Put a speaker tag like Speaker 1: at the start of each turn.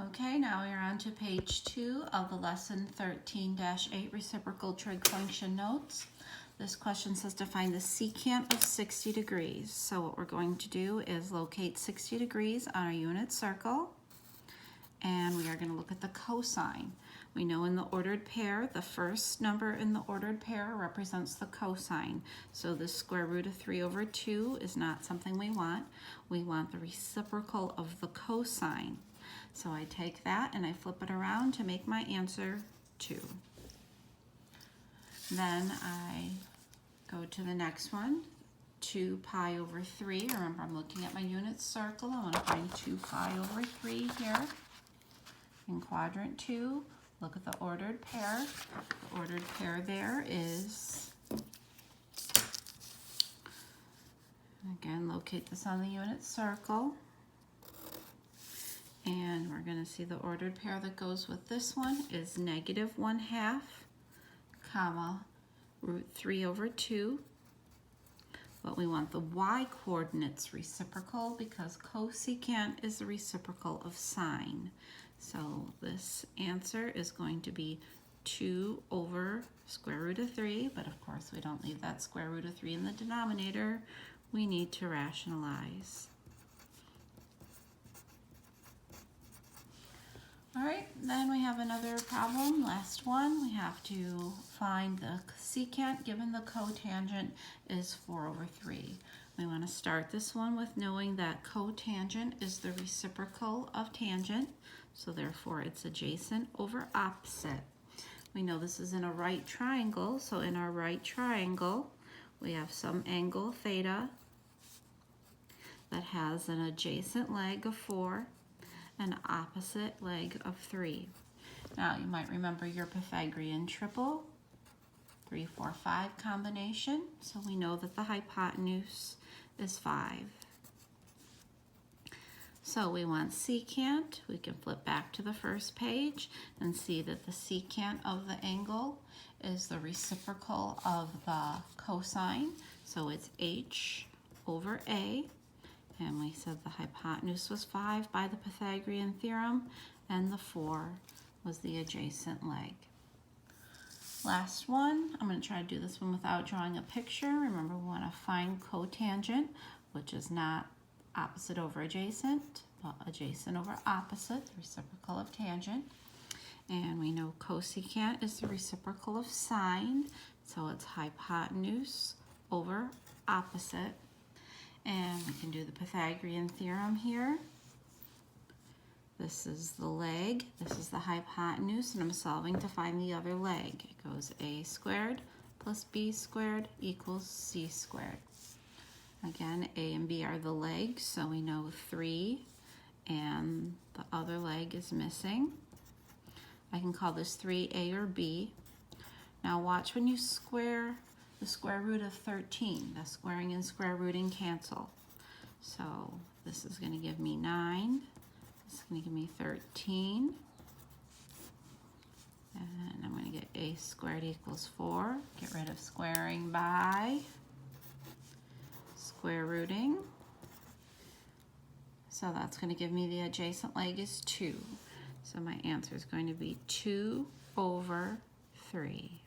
Speaker 1: Okay, now we're on to page 2 of the lesson 13-8 reciprocal trig function notes. This question says to find the secant of 60 degrees. So what we're going to do is locate 60 degrees on our unit circle, and we are going to look at the cosine. We know in the ordered pair, the first number in the ordered pair represents the cosine. So the square root of 3 over 2 is not something we want. We want the reciprocal of the cosine. So I take that and I flip it around to make my answer 2. Then I go to the next one, 2 pi over 3. Remember, I'm looking at my unit circle. I want to find 2 pi over 3 here. In quadrant 2, look at the ordered pair. The ordered pair there is, again, locate this on the unit circle. And we're going to see the ordered pair that goes with this one is negative 1/2, comma, root 3 over 2. But we want the y coordinates reciprocal because cosecant is the reciprocal of sine. So this answer is going to be 2 over square root of 3, but of course we don't leave that square root of 3 in the denominator. We need to rationalize. All right, then we have another problem, last one. We have to find the secant given the cotangent is 4 over 3. We want to start this one with knowing that cotangent is the reciprocal of tangent, so therefore it's adjacent over opposite. We know this is in a right triangle, so in our right triangle we have some angle theta that has an adjacent leg of 4, an opposite leg of 3. Now you might remember your Pythagorean triple, 3, 4, 5 combination, so we know that the hypotenuse is 5. So we want secant. We can flip back to the first page and see that the secant of the angle is the reciprocal of the cosine, so it's h over a. And we said the hypotenuse was 5 by the Pythagorean theorem, and the 4 was the adjacent leg. Last one, I'm going to try to do this one without drawing a picture. Remember, we want to find cotangent, which is not opposite over adjacent, but adjacent over opposite, the reciprocal of tangent. And we know cosecant is the reciprocal of sine, so it's hypotenuse over opposite. And we can do the Pythagorean theorem here. This is the leg, this is the hypotenuse, and I'm solving to find the other leg. It goes a squared plus b squared equals c squared. Again, a and b are the legs, so we know 3, and the other leg is missing. I can call this 3a or b. Now watch when you square the square root of 13. The squaring and square rooting cancel. So this is going to give me 9. This is going to give me 13. And I'm going to get a squared equals 4. Get rid of squaring by square rooting. So that's going to give me the adjacent leg is 2. So my answer is going to be 2 over 3.